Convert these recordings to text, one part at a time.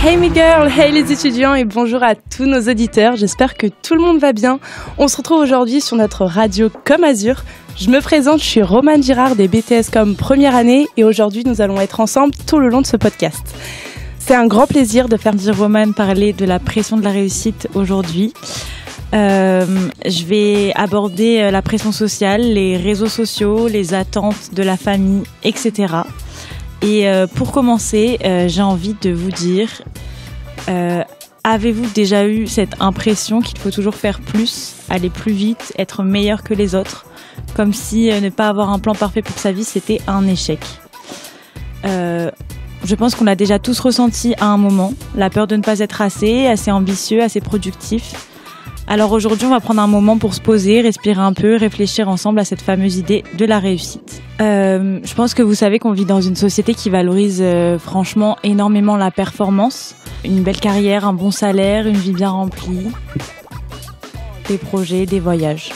Hey mes girls, hey les étudiants et bonjour à tous nos auditeurs, j'espère que tout le monde va bien. On se retrouve aujourd'hui sur notre radio Comme Azur. Je me présente, je suis Romane Girard des BTS Com première année et aujourd'hui nous allons être ensemble tout le long de ce podcast. C'est un grand plaisir de faire Romane parler de la pression de la réussite aujourd'hui. Je vais aborder la pression sociale, les réseaux sociaux, les attentes de la famille, etc. Et pour commencer, j'ai envie de vous dire, avez-vous déjà eu cette impression qu'il faut toujours faire plus, aller plus vite, être meilleur que les autres, comme si ne pas avoir un plan parfait pour sa vie, c'était un échec. Je pense qu'on l'a déjà tous ressenti à un moment, la peur de ne pas être assez ambitieux, assez productif. Alors aujourd'hui, on va prendre un moment pour se poser, respirer un peu, réfléchir ensemble à cette fameuse idée de la réussite. Je pense que vous savez qu'on vit dans une société qui valorise franchement énormément la performance, une belle carrière, un bon salaire, une vie bien remplie, des projets, des voyages.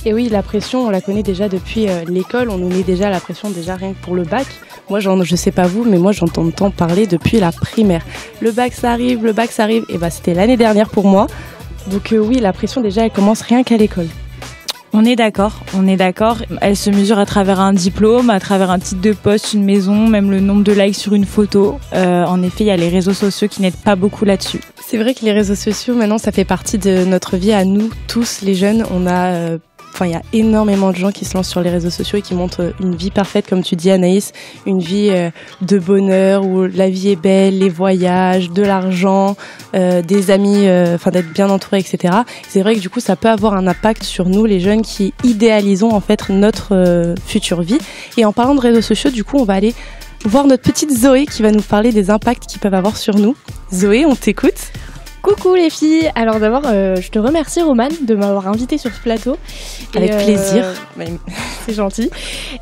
Et oui, la pression, on la connaît déjà depuis l'école, on nous met déjà la pression déjà rien que pour le bac. Moi, je sais pas vous, mais moi j'entends parler depuis la primaire. Le bac ça arrive, et bah c'était l'année dernière pour moi. Donc oui, la pression déjà elle commence rien qu'à l'école. On est d'accord. Elle se mesure à travers un diplôme, à travers un titre de poste, une maison, même le nombre de likes sur une photo. En effet, il y a les réseaux sociaux qui n'aident pas beaucoup là-dessus. C'est vrai que les réseaux sociaux, maintenant, ça fait partie de notre vie à nous, tous les jeunes. Il y a énormément de gens qui se lancent sur les réseaux sociaux et qui montrent une vie parfaite, comme tu dis Anaïs, une vie de bonheur où la vie est belle, les voyages, de l'argent, des amis, d'être bien entouré, etc. C'est vrai que du coup, ça peut avoir un impact sur nous, les jeunes qui idéalisons en fait notre future vie. Et en parlant de réseaux sociaux, du coup, on va aller voir notre petite Zoé qui va nous parler des impacts qu'ils peuvent avoir sur nous. Zoé, on t'écoute. Coucou les filles, alors d'abord je te remercie Romane de m'avoir invitée sur ce plateau. Avec plaisir. C'est gentil.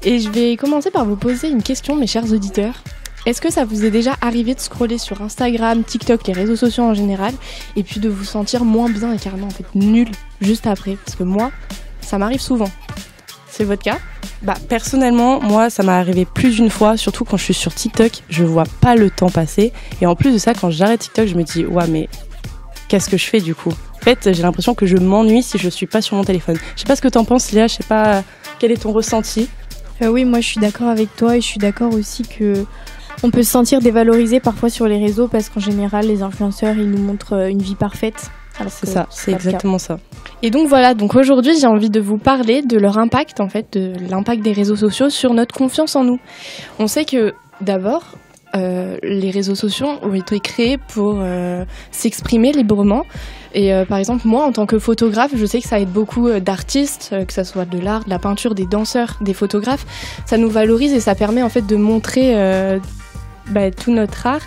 Et je vais commencer par vous poser une question mes chers auditeurs. Est-ce que ça vous est déjà arrivé de scroller sur Instagram, TikTok, les réseaux sociaux en général, et puis de vous sentir moins bien et carrément en fait nul juste après? Parce que moi, ça m'arrive souvent. C'est votre cas? Personnellement, moi, ça m'est arrivé plus d'une fois, surtout quand je suis sur TikTok, je vois pas le temps passer. Et en plus de ça, quand j'arrête TikTok, je me dis, ouais, mais qu'est-ce que je fais du coup? En fait, j'ai l'impression que je m'ennuie si je suis pas sur mon téléphone. Je sais pas ce que t'en penses, Léa, je sais pas quel est ton ressenti. Oui, moi je suis d'accord avec toi et je suis d'accord aussi que on peut se sentir dévalorisé parfois sur les réseaux parce qu'en général, les influenceurs, ils nous montrent une vie parfaite. C'est ça, c'est exactement ça. Et donc voilà, aujourd'hui j'ai envie de vous parler de leur impact, en fait, de l'impact des réseaux sociaux sur notre confiance en nous. On sait que d'abord, les réseaux sociaux ont été créés pour s'exprimer librement. Et par exemple, moi, en tant que photographe, je sais que ça aide beaucoup d'artistes, que ça soit de l'art, de la peinture, des danseurs, des photographes. Ça nous valorise et ça permet en fait de montrer tout notre art.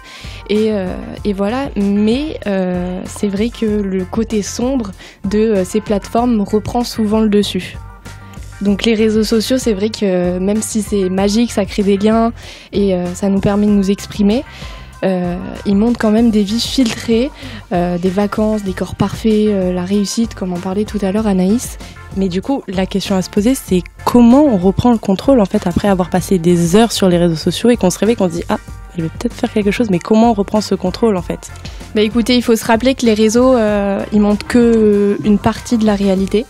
Et voilà. Mais c'est vrai que le côté sombre de ces plateformes reprend souvent le dessus. Donc les réseaux sociaux, c'est vrai que même si c'est magique, ça crée des liens et ça nous permet de nous exprimer, ils montrent quand même des vies filtrées, des vacances, des corps parfaits, la réussite, comme en parlait tout à l'heure Anaïs. Mais du coup, la question à se poser, c'est comment on reprend le contrôle en fait après avoir passé des heures sur les réseaux sociaux et qu'on se réveille, qu'on se dit ah, je vais peut-être faire quelque chose, mais comment on reprend ce contrôle en fait? Écoutez, il faut se rappeler que les réseaux, ils montrent que une partie de la réalité.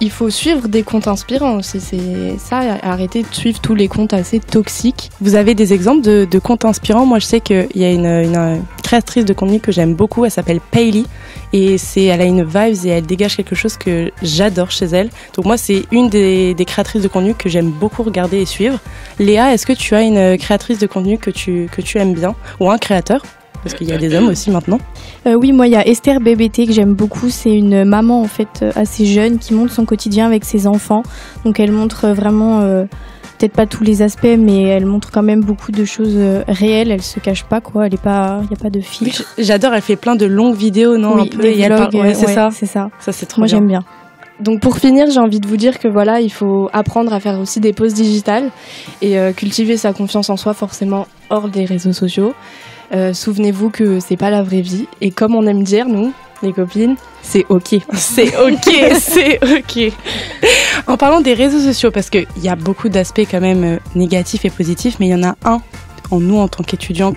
Il faut suivre des comptes inspirants aussi, c'est ça, arrêter de suivre tous les comptes assez toxiques. Vous avez des exemples de comptes inspirants? Moi je sais qu'il y a une créatrice de contenu que j'aime beaucoup, elle s'appelle Paylee et elle a une vibe et elle dégage quelque chose que j'adore chez elle. Donc moi c'est une des créatrices de contenu que j'aime beaucoup regarder et suivre. Léa, est-ce que tu as une créatrice de contenu que tu aimes bien ou un créateur? Parce qu'il y a des hommes aussi maintenant. Oui, moi il y a Esther BBT que j'aime beaucoup. C'est une maman en fait assez jeune qui montre son quotidien avec ses enfants. Donc elle montre vraiment, peut-être pas tous les aspects, mais elle montre quand même beaucoup de choses réelles. Elle se cache pas quoi. Il y a pas de filtre. Oui, j'adore. Elle fait plein de longues vidéos, non? Oui, un peu. Des vlogs. Ouais, c'est ça. C'est ça. Ça c'est trop moi bien. J'aime bien. Donc pour finir, j'ai envie de vous dire que voilà, il faut apprendre à faire aussi des pauses digitales et cultiver sa confiance en soi forcément hors des réseaux sociaux. Souvenez-vous que c'est pas la vraie vie et comme on aime dire nous, les copines, c'est ok. C'est ok, c'est ok. En parlant des réseaux sociaux, parce qu'il y a beaucoup d'aspects quand même négatifs et positifs, mais il y en a un en nous en tant qu'étudiants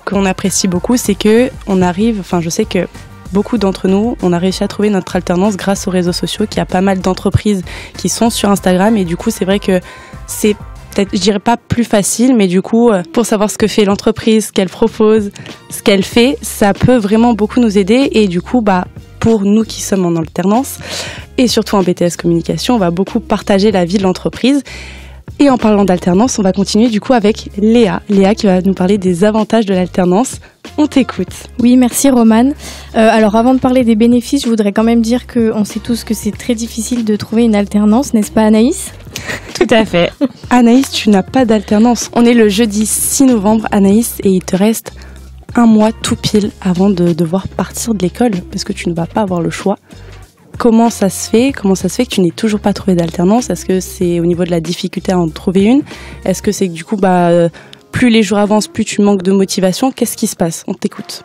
qu'on apprécie beaucoup, c'est que on arrive, enfin je sais que beaucoup d'entre nous, on a réussi à trouver notre alternance grâce aux réseaux sociaux, qu'il y a pas mal d'entreprises qui sont sur Instagram et du coup c'est vrai que c'est peut-être, je dirais pas plus facile, mais du coup pour savoir ce que fait l'entreprise, ce qu'elle propose, ce qu'elle fait, ça peut vraiment beaucoup nous aider et du coup pour nous qui sommes en alternance et surtout en BTS communication, on va beaucoup partager la vie de l'entreprise. Et en parlant d'alternance, on va continuer du coup avec Léa. Léa qui va nous parler des avantages de l'alternance. On t'écoute. Oui, merci Romane. Alors avant de parler des bénéfices, je voudrais quand même dire qu'on sait tous que c'est très difficile de trouver une alternance, n'est-ce pas Anaïs ? Tout à fait. Anaïs, tu n'as pas d'alternance. On est le jeudi 6 novembre, Anaïs, et il te reste un mois tout pile avant de devoir partir de l'école parce que tu ne vas pas avoir le choix. Comment ça se fait que tu n'aies toujours pas trouvé d'alternance ? Est-ce que c'est au niveau de la difficulté à en trouver une ? Est-ce que c'est que du coup, plus les jours avancent, plus tu manques de motivation ? Qu'est-ce qui se passe ? On t'écoute.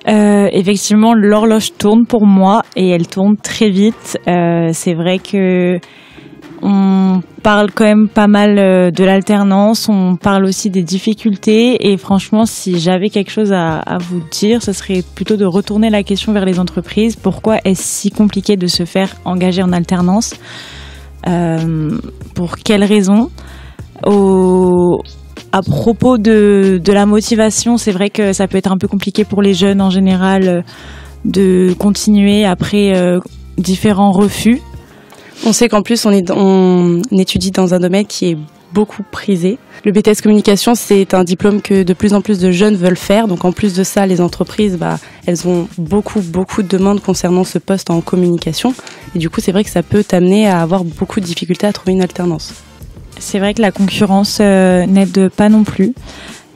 Effectivement, l'horloge tourne pour moi et elle tourne très vite. C'est vrai que on parle quand même pas mal de l'alternance, on parle aussi des difficultés et franchement, si j'avais quelque chose à vous dire, ce serait plutôt de retourner la question vers les entreprises. Pourquoi est-ce si compliqué de se faire engager en alternance ? Pour quelles raisons ? À propos de la motivation, c'est vrai que ça peut être un peu compliqué pour les jeunes en général de continuer après différents refus. On sait qu'en plus, on étudie dans un domaine qui est beaucoup prisé. Le BTS Communication, c'est un diplôme que de plus en plus de jeunes veulent faire. Donc en plus de ça, les entreprises, elles ont beaucoup de demandes concernant ce poste en communication. Et du coup, c'est vrai que ça peut t'amener à avoir beaucoup de difficultés à trouver une alternance. C'est vrai que la concurrence n'aide pas non plus.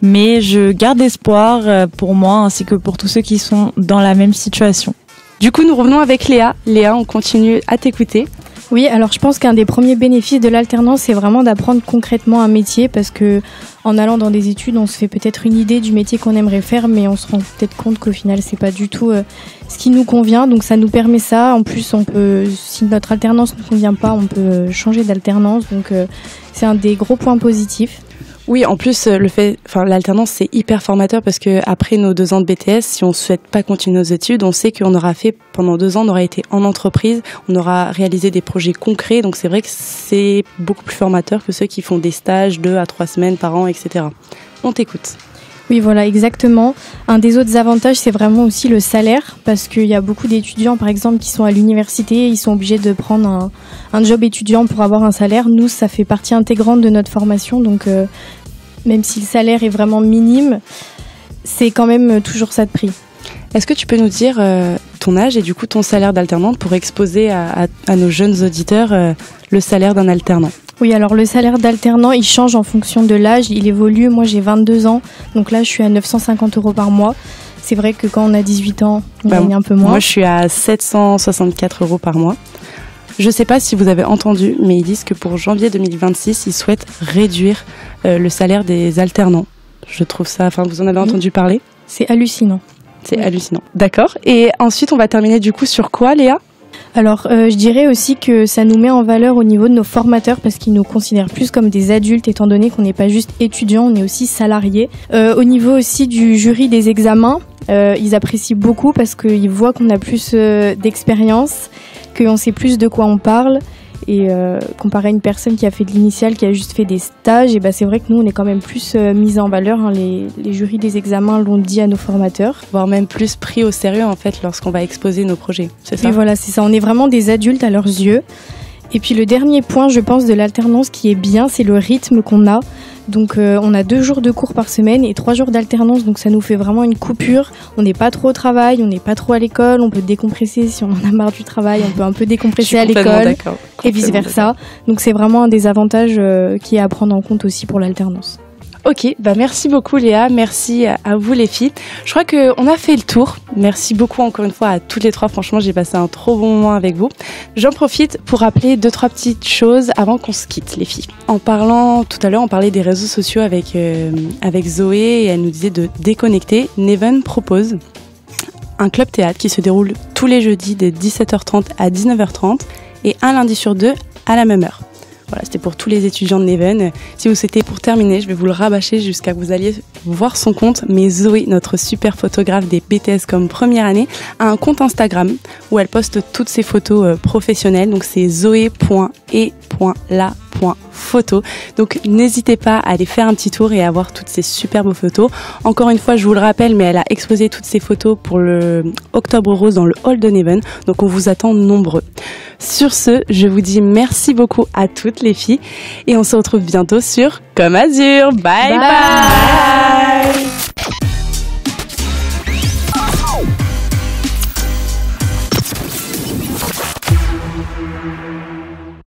Mais je garde espoir pour moi ainsi que pour tous ceux qui sont dans la même situation. Du coup, nous revenons avec Léa. Léa, on continue à t'écouter. Oui, alors je pense qu'un des premiers bénéfices de l'alternance, c'est vraiment d'apprendre concrètement un métier parce que en allant dans des études, on se fait peut-être une idée du métier qu'on aimerait faire, mais on se rend peut-être compte qu'au final, c'est pas du tout ce qui nous convient. Donc ça nous permet ça. En plus, si notre alternance ne convient pas, on peut changer d'alternance. Donc c'est un des gros points positifs. Oui, en plus, l'alternance, c'est hyper formateur parce que après nos 2 ans de BTS, si on souhaite pas continuer nos études, on sait qu'on aura fait pendant 2 ans, on aura été en entreprise, on aura réalisé des projets concrets. Donc c'est vrai que c'est beaucoup plus formateur que ceux qui font des stages 2 à 3 semaines par an, etc. On t'écoute. Oui, voilà, exactement. Un des autres avantages, c'est vraiment aussi le salaire, parce qu'il y a beaucoup d'étudiants, par exemple, qui sont à l'université, ils sont obligés de prendre un job étudiant pour avoir un salaire. Nous, ça fait partie intégrante de notre formation, donc même si le salaire est vraiment minime, c'est quand même toujours ça de prix. Est-ce que tu peux nous dire ton âge et du coup ton salaire d'alternante pour exposer à nos jeunes auditeurs le salaire d'un alternant ? Oui, alors le salaire d'alternant, il change en fonction de l'âge, il évolue. Moi, j'ai 22 ans, donc là, je suis à 950 € par mois. C'est vrai que quand on a 18 ans, on gagne un peu moins. Moi, je suis à 764 € par mois. Je ne sais pas si vous avez entendu, mais ils disent que pour janvier 2026, ils souhaitent réduire le salaire des alternants. Je trouve ça... Enfin, vous en avez entendu parler ? C'est hallucinant. C'est hallucinant. D'accord. Et ensuite, on va terminer du coup sur quoi, Léa ? Alors, je dirais aussi que ça nous met en valeur au niveau de nos formateurs parce qu'ils nous considèrent plus comme des adultes étant donné qu'on n'est pas juste étudiants, on est aussi salariés. Au niveau aussi du jury des examens, ils apprécient beaucoup parce qu'ils voient qu'on a plus d'expérience, qu'on sait plus de quoi on parle. Et comparé à une personne qui a fait de l'initiale, qui a juste fait des stages, et c'est vrai que nous, on est quand même plus mis en valeur. Hein, les jurys des examens l'ont dit à nos formateurs. Voire même plus pris au sérieux, en fait, lorsqu'on va exposer nos projets. C'est ça ? Et voilà, c'est ça. On est vraiment des adultes à leurs yeux. Et puis le dernier point, je pense, de l'alternance qui est bien, c'est le rythme qu'on a. Donc on a 2 jours de cours par semaine et 3 jours d'alternance, donc ça nous fait vraiment une coupure. On n'est pas trop au travail, on n'est pas trop à l'école, on peut décompresser si on en a marre du travail, on peut un peu décompresser à l'école et vice versa. Donc c'est vraiment un des avantages qui est à prendre en compte aussi pour l'alternance. Ok, merci beaucoup Léa, merci à vous les filles. Je crois qu'on a fait le tour. Merci beaucoup encore une fois à toutes les 3. Franchement, j'ai passé un trop bon moment avec vous. J'en profite pour rappeler 2-3 petites choses avant qu'on se quitte les filles. En parlant, tout à l'heure, on parlait des réseaux sociaux avec Zoé et elle nous disait de déconnecter. Neven propose un club théâtre qui se déroule tous les jeudis de 17h30 à 19h30 et un lundi sur 2 à la même heure. Voilà, c'était pour tous les étudiants de Neven. Si vous souhaitez, pour terminer, je vais vous le rabâcher jusqu'à que vous alliez voir son compte. Mais Zoé, notre super photographe des BTS comme première année, a un compte Instagram où elle poste toutes ses photos professionnelles. Donc c'est zoé.e.la.photo. Donc n'hésitez pas à aller faire un petit tour et à voir toutes ces superbes photos. Encore une fois, je vous le rappelle, mais elle a exposé toutes ses photos pour le Octobre Rose dans le hall de Neven. Donc on vous attend nombreux. Sur ce, je vous dis merci beaucoup à toutes les filles et on se retrouve bientôt sur Comme Azur. Bye bye, bye.